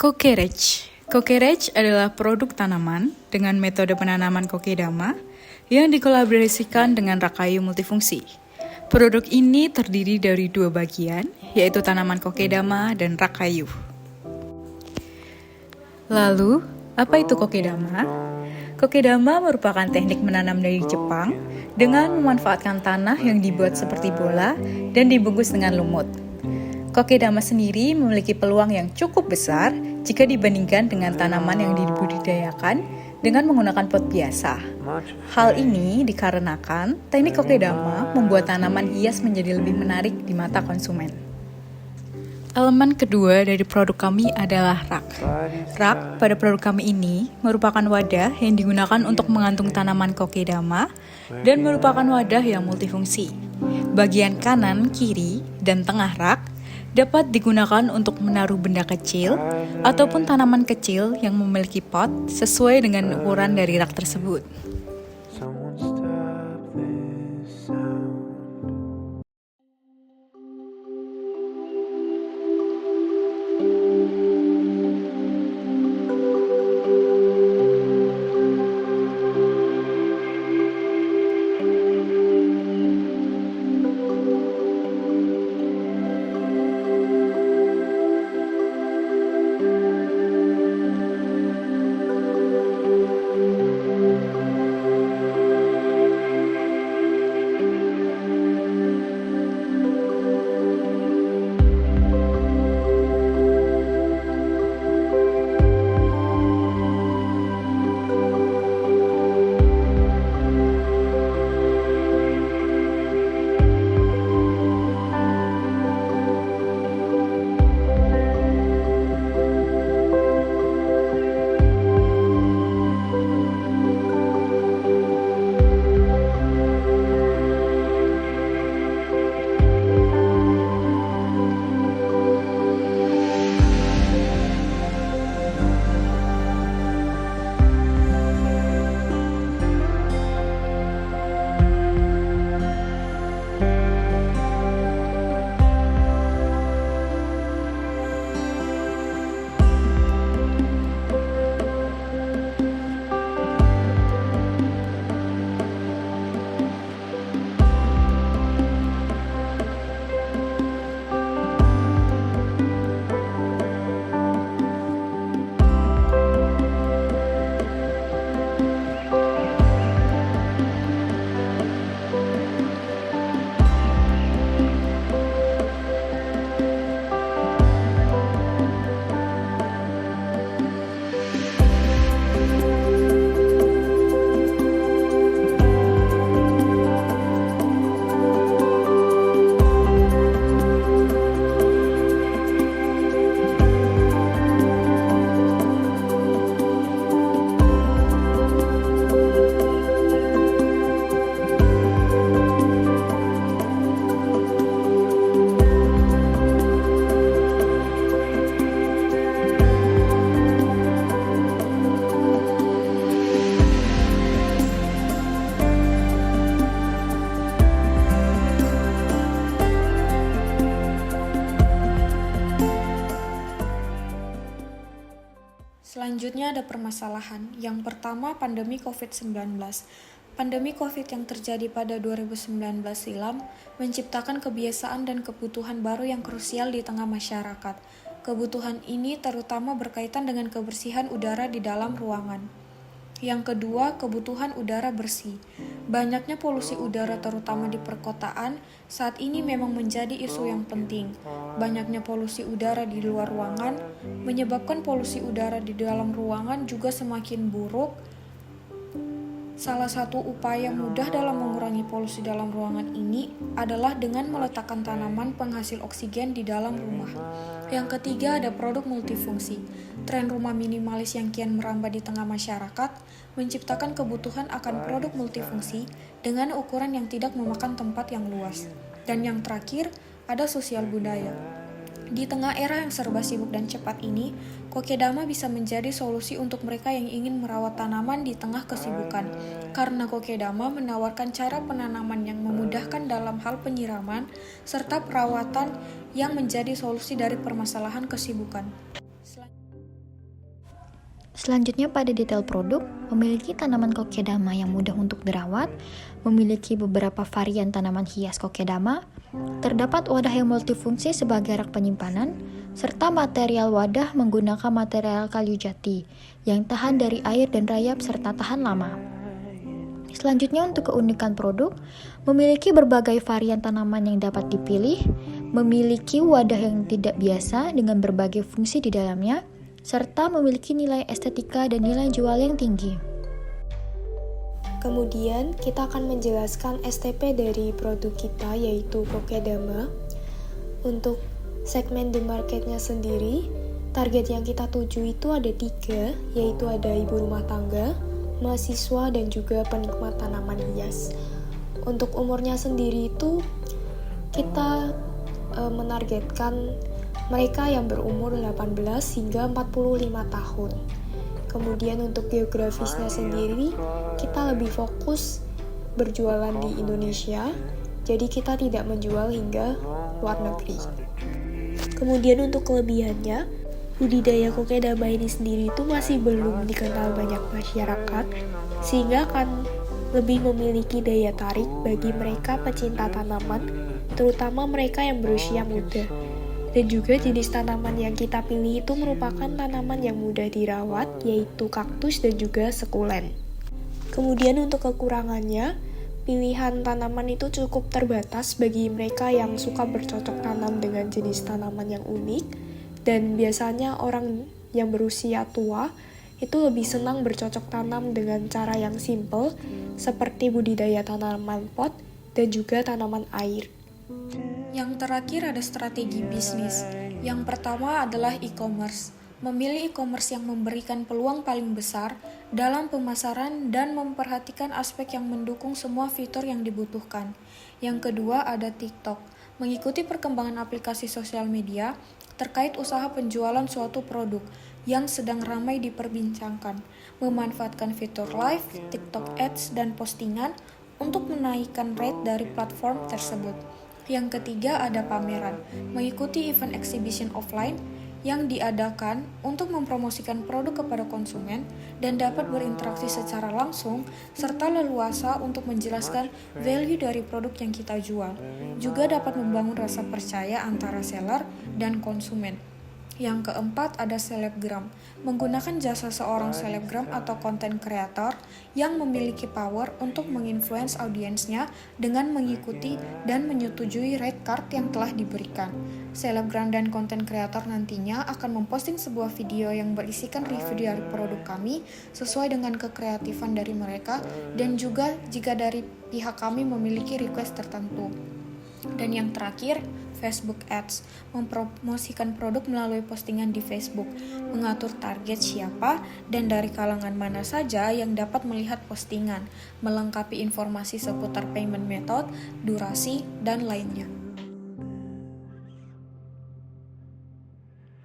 Kokerege adalah produk tanaman dengan metode penanaman kokedama yang dikolaborasikan dengan Rakayu multifungsi. Produk ini terdiri dari dua bagian, yaitu tanaman kokedama dan Rakayu. Lalu, apa itu kokedama? Kokedama merupakan teknik menanam dari Jepang dengan memanfaatkan tanah yang dibuat seperti bola dan dibungkus dengan lumut. Kokedama sendiri memiliki peluang yang cukup besar jika dibandingkan dengan tanaman yang dibudidayakan dengan menggunakan pot biasa. Hal ini dikarenakan teknik kokedama membuat tanaman hias menjadi lebih menarik di mata konsumen. Elemen kedua dari produk kami adalah rak. Rak pada produk kami ini merupakan wadah yang digunakan untuk menggantung tanaman kokedama dan merupakan wadah yang multifungsi. Bagian kanan, kiri, dan tengah rak dapat digunakan untuk menaruh benda kecil ataupun tanaman kecil yang memiliki pot sesuai dengan ukuran dari rak tersebut. Selanjutnya ada permasalahan. Yang pertama, pandemi COVID-19. Pandemi COVID yang terjadi pada 2019 silam menciptakan kebiasaan dan kebutuhan baru yang krusial di tengah masyarakat. Kebutuhan ini terutama berkaitan dengan kebersihan udara di dalam ruangan. Yang kedua, kebutuhan udara bersih. Banyaknya polusi udara terutama di perkotaan saat ini memang menjadi isu yang penting. Banyaknya polusi udara di luar ruangan menyebabkan polusi udara di dalam ruangan juga semakin buruk. Salah satu upaya mudah dalam mengurangi polusi dalam ruangan ini adalah dengan meletakkan tanaman penghasil oksigen di dalam rumah. Yang ketiga ada produk multifungsi. Tren rumah minimalis yang kian merambah di tengah masyarakat menciptakan kebutuhan akan produk multifungsi dengan ukuran yang tidak memakan tempat yang luas. Dan yang terakhir ada sosial budaya. Di tengah era yang serba sibuk dan cepat ini, kokedama bisa menjadi solusi untuk mereka yang ingin merawat tanaman di tengah kesibukan. Karena kokedama menawarkan cara penanaman yang memudahkan dalam hal penyiraman serta perawatan yang menjadi solusi dari permasalahan kesibukan. Selanjutnya pada detail produk, memiliki tanaman kokedama yang mudah untuk dirawat, memiliki beberapa varian tanaman hias kokedama, terdapat wadah yang multifungsi sebagai rak penyimpanan, serta material wadah menggunakan material kayu jati yang tahan dari air dan rayap serta tahan lama. Selanjutnya untuk keunikan produk, memiliki berbagai varian tanaman yang dapat dipilih, memiliki wadah yang tidak biasa dengan berbagai fungsi di dalamnya, serta memiliki nilai estetika dan nilai jual yang tinggi. Kemudian kita akan menjelaskan STP dari produk kita yaitu kokedama. Untuk segmen the marketnya sendiri, target yang kita tuju itu ada 3, yaitu ada ibu rumah tangga, mahasiswa, dan juga penikmat tanaman hias. Untuk umurnya sendiri itu kita menargetkan mereka yang berumur 18 hingga 45 tahun. Kemudian untuk geografisnya sendiri, kita lebih fokus berjualan di Indonesia, jadi kita tidak menjual hingga luar negeri. Kemudian untuk kelebihannya, budidaya kokedama ini sendiri itu masih belum dikenal banyak masyarakat, sehingga akan lebih memiliki daya tarik bagi mereka pecinta tanaman, terutama mereka yang berusia muda. Dan juga jenis tanaman yang kita pilih itu merupakan tanaman yang mudah dirawat, yaitu kaktus dan juga sekulen. Kemudian untuk kekurangannya, pilihan tanaman itu cukup terbatas bagi mereka yang suka bercocok tanam dengan jenis tanaman yang unik, dan biasanya orang yang berusia tua itu lebih senang bercocok tanam dengan cara yang simple, seperti budidaya tanaman pot dan juga tanaman air. Yang terakhir ada strategi bisnis. Yang pertama adalah e-commerce. Memilih e-commerce yang memberikan peluang paling besar dalam pemasaran dan memperhatikan aspek yang mendukung semua fitur yang dibutuhkan. Yang kedua ada TikTok. Mengikuti perkembangan aplikasi sosial media terkait usaha penjualan suatu produk yang sedang ramai diperbincangkan. Memanfaatkan fitur live, TikTok Ads, dan postingan untuk menaikkan rate dari platform tersebut. Yang ketiga ada pameran, mengikuti event exhibition offline yang diadakan untuk mempromosikan produk kepada konsumen dan dapat berinteraksi secara langsung serta leluasa untuk menjelaskan value dari produk yang kita jual. Juga dapat membangun rasa percaya antara seller dan konsumen. Yang keempat ada selebgram, menggunakan jasa seorang selebgram atau content creator yang memiliki power untuk menginfluence audiensnya dengan mengikuti dan menyetujui rate card yang telah diberikan. Selebgram dan content creator nantinya akan memposting sebuah video yang berisikan review dari produk kami sesuai dengan kekreatifan dari mereka dan juga jika dari pihak kami memiliki request tertentu. Dan yang terakhir, Facebook Ads, mempromosikan produk melalui postingan di Facebook, mengatur target siapa dan dari kalangan mana saja yang dapat melihat postingan, melengkapi informasi seputar payment method, durasi, dan lainnya.